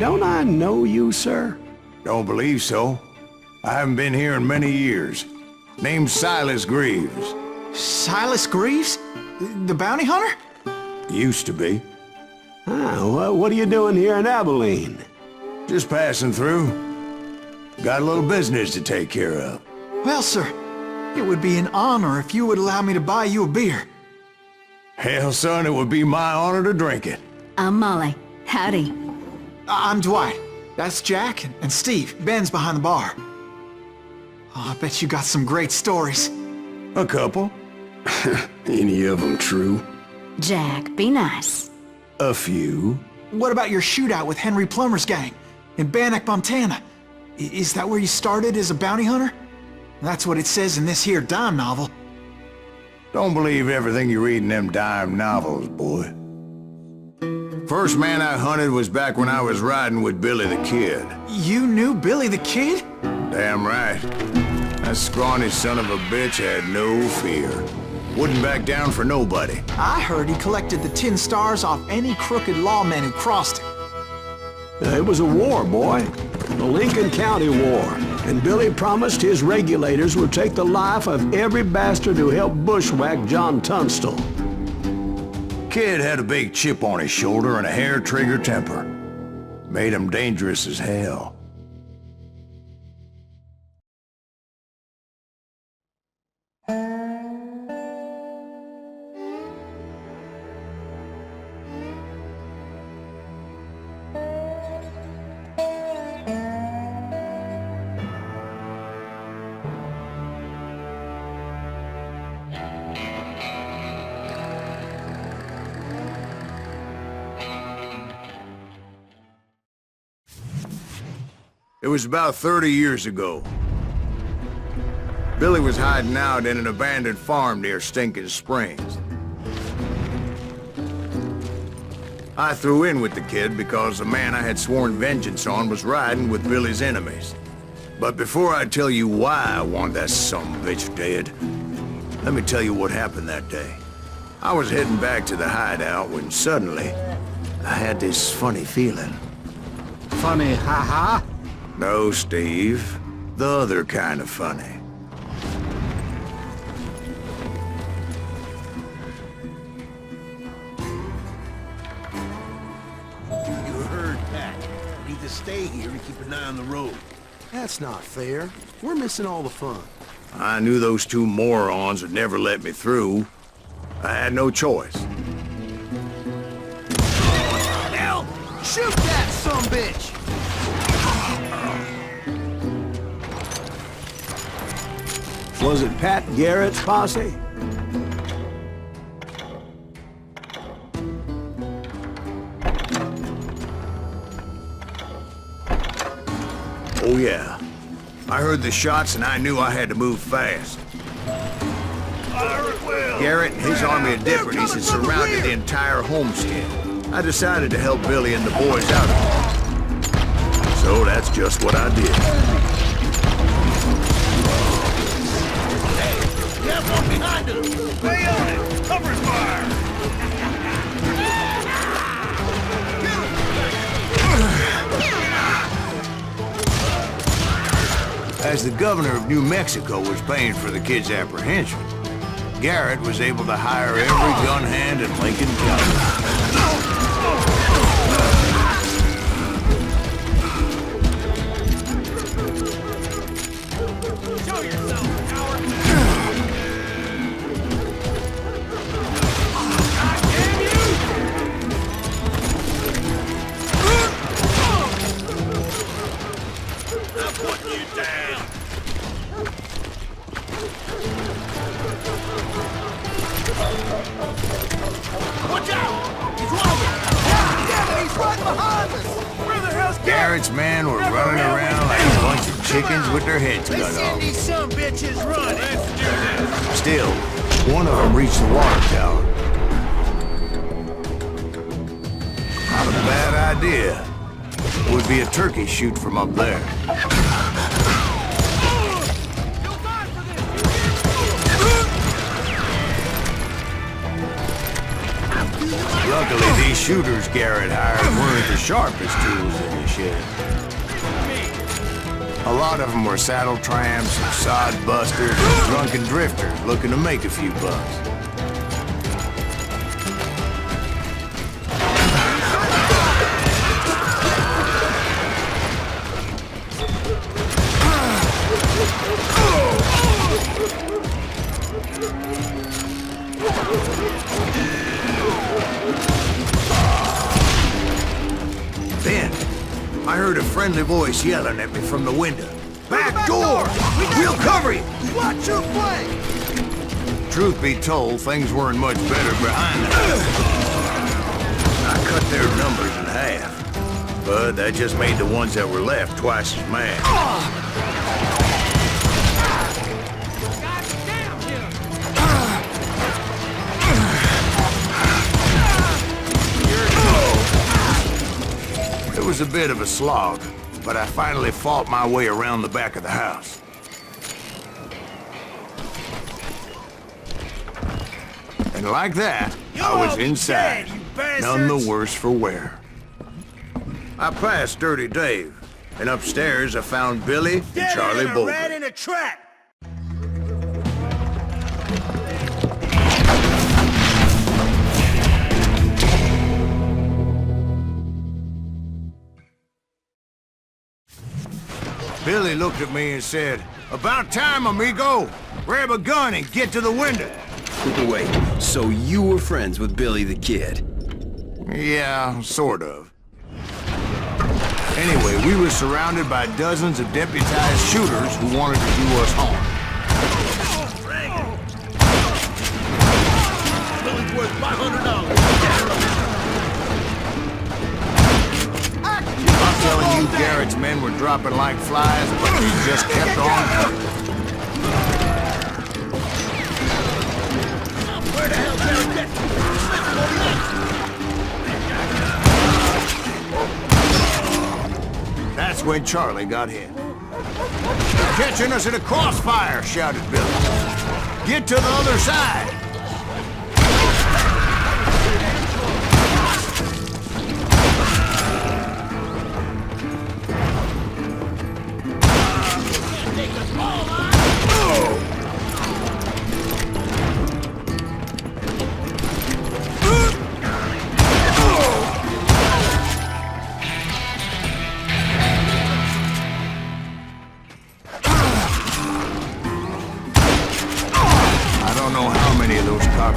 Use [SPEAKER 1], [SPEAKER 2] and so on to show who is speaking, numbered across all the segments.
[SPEAKER 1] don't I know you, sir?
[SPEAKER 2] Don't believe so. I haven't been here in many years. Name's Silas Greaves.
[SPEAKER 3] Silas Greaves? The bounty hunter?
[SPEAKER 2] Used to be.
[SPEAKER 1] Ah, well, what are you doing here in Abilene?
[SPEAKER 2] Just passing through. Got a little business to take care of.
[SPEAKER 3] Well, sir, it would be an honor if you would allow me to buy you a beer.
[SPEAKER 2] Hell, son, it would be my honor to drink it.
[SPEAKER 4] I'm Molly. Howdy.
[SPEAKER 3] I'm Dwight. That's Jack and Steve. Ben's behind the bar. Oh, I bet you got some great stories.
[SPEAKER 2] A couple.
[SPEAKER 1] Any of them true?
[SPEAKER 4] Jack, be nice.
[SPEAKER 2] A few.
[SPEAKER 3] What about your shootout with Henry Plummer's gang in Bannock, Montana? Is that where you started as a bounty hunter? That's what it says in this here dime novel.
[SPEAKER 2] Don't believe everything you read in them dime novels, boy. First man I hunted was back when I was riding with Billy the Kid.
[SPEAKER 3] You knew Billy the Kid?
[SPEAKER 2] Damn right. That scrawny son of a bitch had no fear. Wouldn't back down for nobody.
[SPEAKER 3] I heard he collected the 10 stars off any crooked lawmen who crossed him.
[SPEAKER 1] It was a war, boy. The Lincoln County War. And Billy promised his regulators would take the life of every bastard who helped bushwhack John Tunstall.
[SPEAKER 2] Kid had a big chip on his shoulder and a hair-trigger temper. Made him dangerous as hell. It was about 30 years ago. Billy was hiding out in an abandoned farm near Stinking Springs. I threw in with the kid because the man I had sworn vengeance on was riding with Billy's enemies. But before I tell you why I want that sumbitch dead, let me tell you what happened that day. I was heading back to the hideout when suddenly I had this funny feeling.
[SPEAKER 5] Funny, ha-ha?
[SPEAKER 2] No, Steve. The other kind of funny.
[SPEAKER 6] You heard that. Need to stay here and keep an eye on the road.
[SPEAKER 7] That's not fair. We're missing all the fun.
[SPEAKER 2] I knew those two morons would never let me through. I had no choice.
[SPEAKER 7] Hell! Shoot that sumbitch!
[SPEAKER 1] Was it Pat Garrett's posse?
[SPEAKER 2] Oh yeah. I heard the shots and I knew I had to move fast. Garrett and his army of deputies had surrounded the entire homestead. I decided to help Billy and the boys out. So that's just what I did.
[SPEAKER 6] We have one behind us! Stay on it! Cover fire!
[SPEAKER 2] As the governor of New Mexico was paying for the kid's apprehension, Garrett was able to hire every gun hand in Lincoln County. Garrett's men were running around like a bunch of chickens with their heads cut off.
[SPEAKER 6] These some bitches running! Let's do this!
[SPEAKER 2] Still, one of them reached the water tower. Not a bad idea. It would be a turkey shoot from up there. Luckily, these shooters Garrett hired weren't the sharpest tools in the shed. A lot of them were saddle tramps, sod busters, and drunken drifters looking to make a few bucks. Then, I heard a friendly voice yelling at me from the window. Back door! We'll cover you!
[SPEAKER 7] Watch your flank!
[SPEAKER 2] Truth be told, things weren't much better behind the house. I cut their numbers in half, but that just made the ones that were left twice as mad. It was a bit of a slog, but I finally fought my way around the back of the house. And like that, I was inside, none the worse for wear. I passed Dirty Dave, and upstairs I found Billy and Charlie Bolton.
[SPEAKER 7] Rat in a trap!
[SPEAKER 2] Billy looked at me and said, "About time, amigo! Grab a gun and get to the window!"
[SPEAKER 8] Wait, so you were friends with Billy the Kid?
[SPEAKER 2] Yeah, sort of. Anyway, we were surrounded by dozens of deputized shooters who wanted to do us harm.
[SPEAKER 6] Billy's worth $500.
[SPEAKER 2] I'm telling you, Garrett's men were dropping like flies, but we just kept on.
[SPEAKER 6] Where the hell's Garrett?
[SPEAKER 2] That's when Charlie got hit. "Catching us in a crossfire," shouted Billy. "Get to the other side!"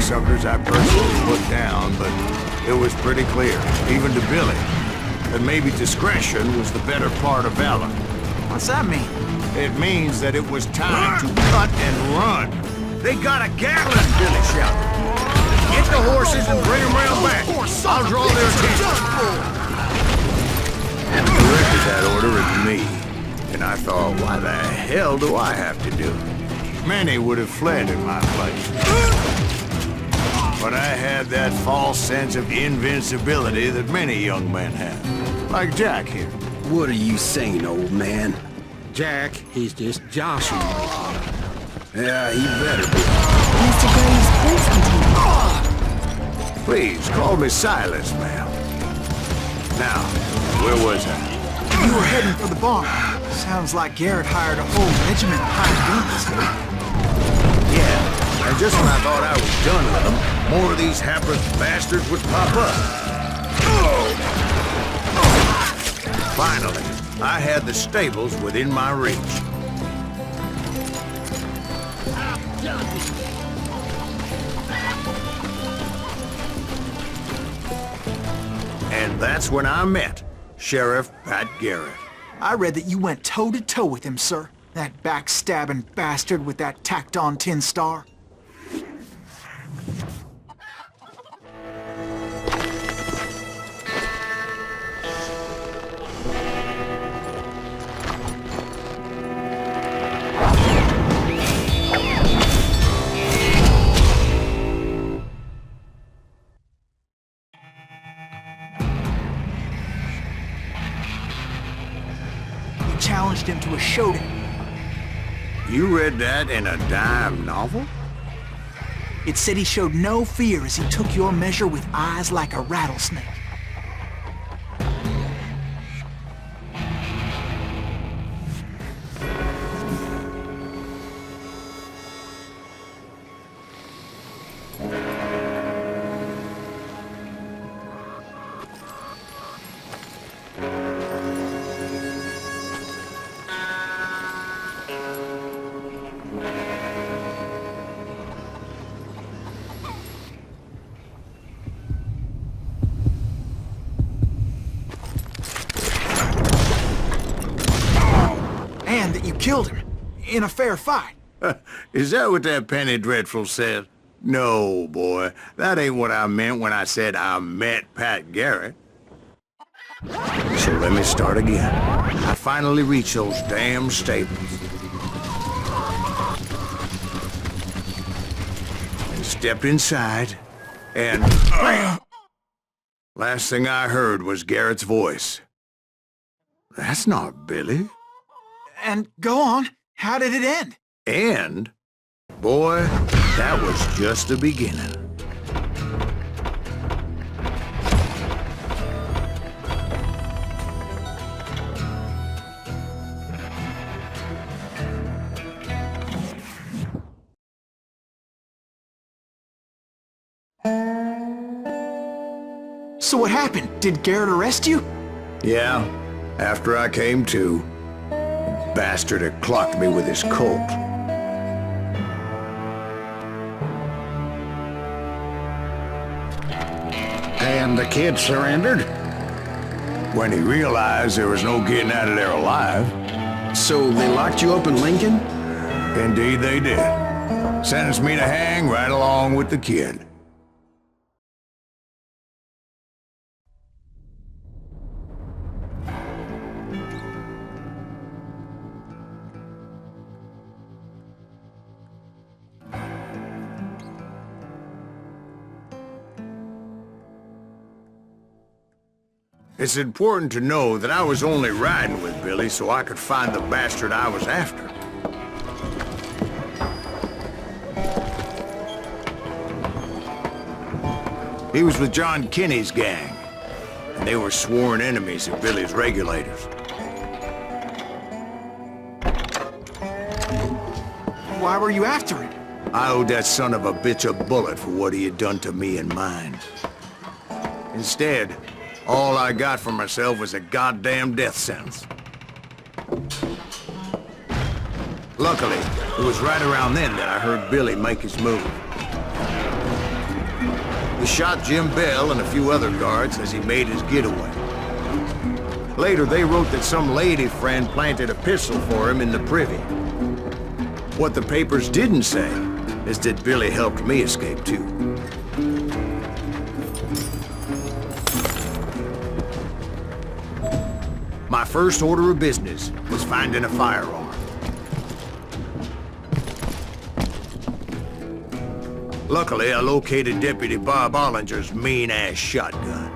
[SPEAKER 2] Suckers I personally put down, but it was pretty clear, even to Billy, that maybe discretion was the better part of valor.
[SPEAKER 3] What's that mean?
[SPEAKER 2] It means that it was time to cut and run. "They got a Gatling!" Billy shouted. "Get the horses and bring them round back. I'll draw their attention." And he directed that order at me, and I thought, why the hell do I have to do it? Many would have fled in my place. But I had that false sense of invincibility that many young men have. Like Jack here.
[SPEAKER 8] What are you saying, old man?
[SPEAKER 5] Jack, he's just joshing me.
[SPEAKER 8] Yeah, he better be.
[SPEAKER 4] Mr. Graves, please continue.
[SPEAKER 2] Please, call me Silas, ma'am. Now, where was I?
[SPEAKER 3] You were heading for the barn. Sounds like Garrett hired a whole regiment of hired guns.
[SPEAKER 2] Yeah, and just when I thought I was done with them, more of these hapless bastards would pop up. Finally, I had the stables within my reach. And that's when I met Sheriff Pat Garrett.
[SPEAKER 3] I read that you went toe-to-toe with him, sir. That backstabbing bastard with that tacked-on tin star. Challenged him to a showdown.
[SPEAKER 2] You read that in a dime novel?
[SPEAKER 3] It said he showed no fear as he took your measure with eyes like a rattlesnake. And that you killed him in a fair fight.
[SPEAKER 2] Is that what that Penny Dreadful said? No, boy. That ain't what I meant when I said I met Pat Garrett. So let me start again. I finally reached those damn stables. And stepped inside, and... last thing I heard was Garrett's voice. That's not Billy.
[SPEAKER 3] And go on, how did it end?
[SPEAKER 2] And, boy, that was just the beginning.
[SPEAKER 3] So what happened? Did Garrett arrest you?
[SPEAKER 2] Yeah, after I came to, the bastard had clocked me with his Colt.
[SPEAKER 6] And the kid surrendered?
[SPEAKER 2] When he realized there was no getting out of there alive.
[SPEAKER 8] So they locked you up in Lincoln?
[SPEAKER 2] Indeed they did. Sentenced me to hang right along with the kid. It's important to know that I was only riding with Billy so I could find the bastard I was after. He was with John Kinney's gang, and they were sworn enemies of Billy's regulators.
[SPEAKER 3] Why were you after him?
[SPEAKER 2] I owed that son of a bitch a bullet for what he had done to me and mine. Instead, all I got for myself was a goddamn death sentence. Luckily, it was right around then that I heard Billy make his move. He shot Jim Bell and a few other guards as he made his getaway. Later, they wrote that some lady friend planted a pistol for him in the privy. What the papers didn't say is that Billy helped me escape too. My first order of business was finding a firearm. Luckily, I located Deputy Bob Ollinger's mean-ass shotgun.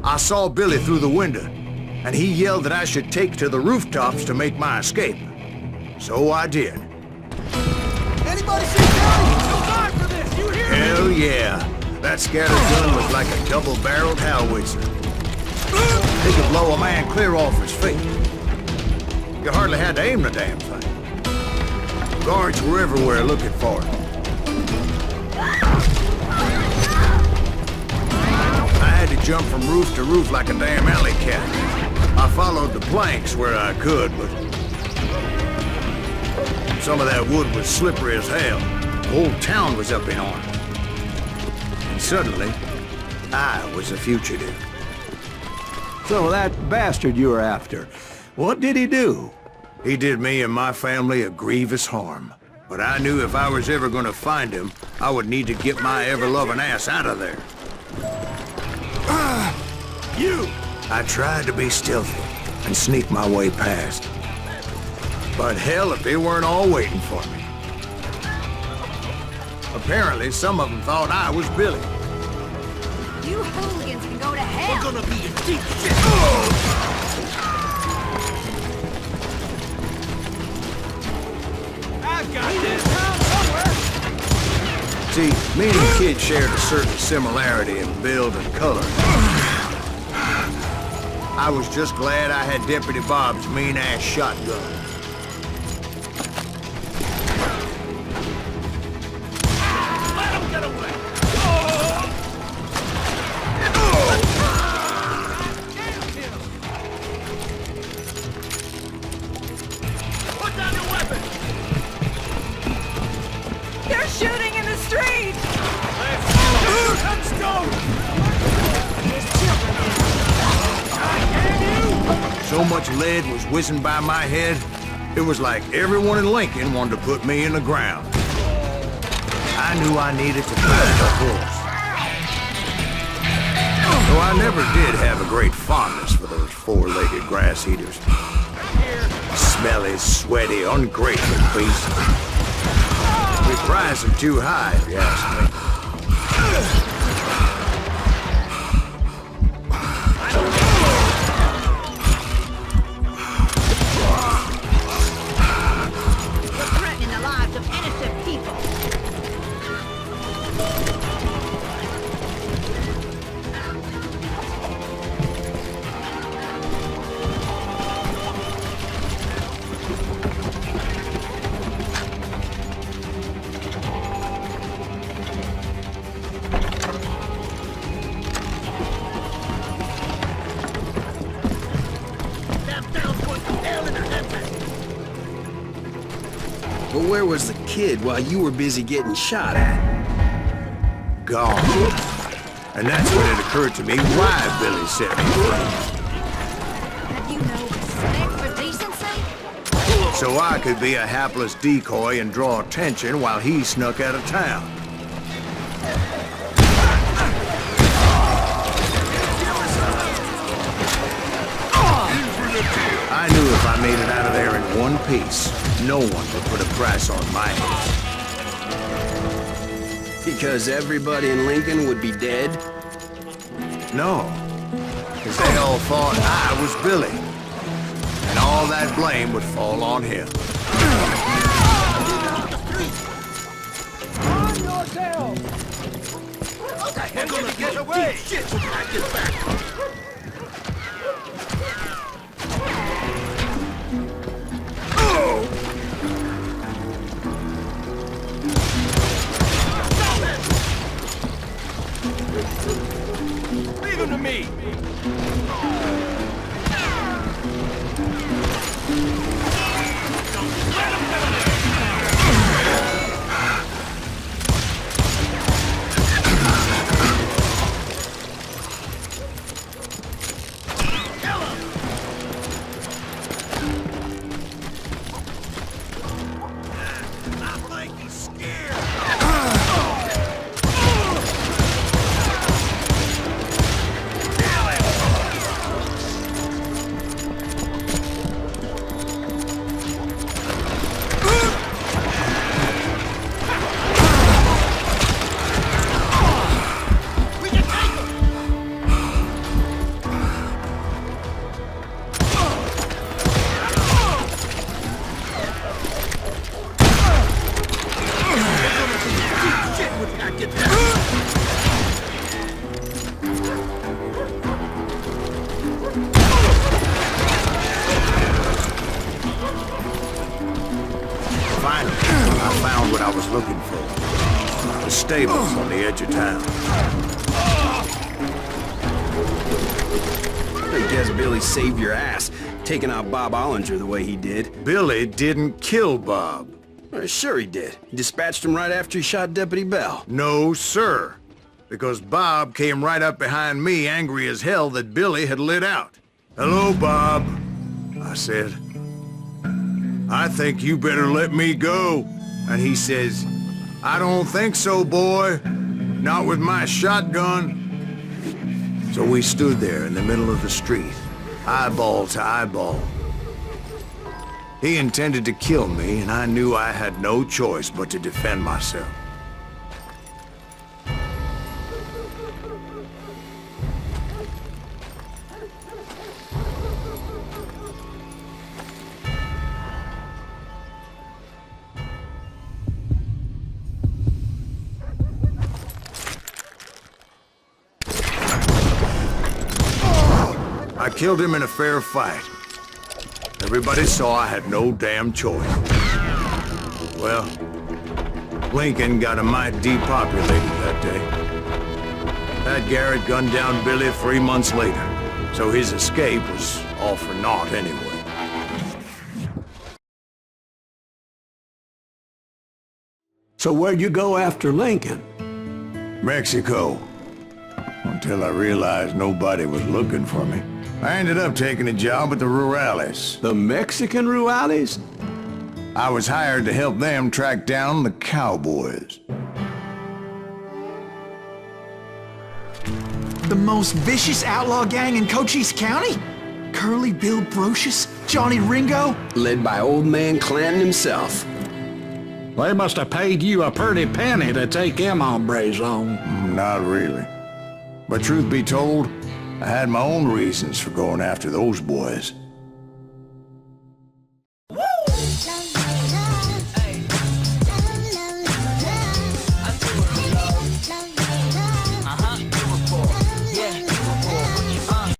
[SPEAKER 2] I saw Billy through the window, and he yelled that I should take to the rooftops to make my escape. So I did.
[SPEAKER 7] Anybody see Johnny? He's too hard for this! You hear me?
[SPEAKER 2] Hell yeah. That scatter gun was like a double-barreled howitzer. It could blow a man clear off his feet. You hardly had to aim the damn thing. Guards were everywhere looking for it. I had to jump from roof to roof like a damn alley cat. I followed the planks where I could, but some of that wood was slippery as hell. The whole town was up in arms. And suddenly, I was a fugitive.
[SPEAKER 1] So that bastard you were after, what did he do?
[SPEAKER 2] He did me and my family a grievous harm. But I knew if I was ever gonna find him, I would need to get my ever-loving ass out of there. I tried to be stealthy and sneak my way past. But hell, if they weren't all waiting for me. Apparently, some of them thought I was Billy.
[SPEAKER 4] You hooligans can go to hell!
[SPEAKER 6] We're gonna be in deep shit.
[SPEAKER 7] I've got this town somewhere!
[SPEAKER 2] See, me and the kid shared a certain similarity in build and color. I was just glad I had Deputy Bob's mean-ass shotgun.
[SPEAKER 6] Let him get away! Put down your weapon!
[SPEAKER 4] They're shooting in the street!
[SPEAKER 6] Let's go!
[SPEAKER 2] So much lead was whizzing by my head, it was like everyone in Lincoln wanted to put me in the ground. I knew I needed to find a horse. Though I never did have a great fondness for those four-legged grass eaters. Smelly, sweaty, ungrateful beasts. We price them too high, if you ask me.
[SPEAKER 4] You're threatening the lives of innocent people!
[SPEAKER 8] But where was the kid while you were busy getting shot at?
[SPEAKER 2] Gone. And that's when it occurred to me why Billy set me free.
[SPEAKER 4] Have you no respect for decency?
[SPEAKER 2] So I could be a hapless decoy and draw attention while he snuck out of town. I knew if I made it out of there in one piece, no one would put a price on my head.
[SPEAKER 8] Because everybody in Lincoln would be dead?
[SPEAKER 2] No, because they all thought I was Billy. And all that blame would fall on him.
[SPEAKER 7] On yourself!
[SPEAKER 6] We're gonna get away! Shit when I get back!
[SPEAKER 7] Leave him to me!
[SPEAKER 6] Not like he's scared!
[SPEAKER 2] Finally, I found what I was looking for. The stables on the edge of town.
[SPEAKER 8] I guess Billy saved your ass, taking out Bob Ollinger the way he did.
[SPEAKER 2] Billy didn't kill Bob.
[SPEAKER 8] Sure he did. He dispatched him right after he shot Deputy Bell.
[SPEAKER 2] No, sir. Because Bob came right up behind me, angry as hell that Billy had lit out. "Hello, Bob," I said. "I think you better let me go." And he says, "I don't think so, boy. Not with my shotgun." So we stood there in the middle of the street, eyeball to eyeball. He intended to kill me, and I knew I had no choice but to defend myself. I killed him in a fair fight. Everybody saw I had no damn choice. Well, Lincoln got a mite depopulated that day. That Garrett gunned down Billy 3 months later, so his escape was all for naught anyway.
[SPEAKER 1] So where'd you go after Lincoln?
[SPEAKER 2] Mexico. Until I realized nobody was looking for me. I ended up taking a job at the Rurales.
[SPEAKER 1] The Mexican Rurales?
[SPEAKER 2] I was hired to help them track down the cowboys.
[SPEAKER 3] The most vicious outlaw gang in Cochise County? Curly Bill Brocious? Johnny Ringo?
[SPEAKER 8] Led by old man Clanton himself.
[SPEAKER 5] They must have paid you a pretty penny to take them hombres on.
[SPEAKER 2] Not really. But truth be told, I had my own reasons for going after those boys.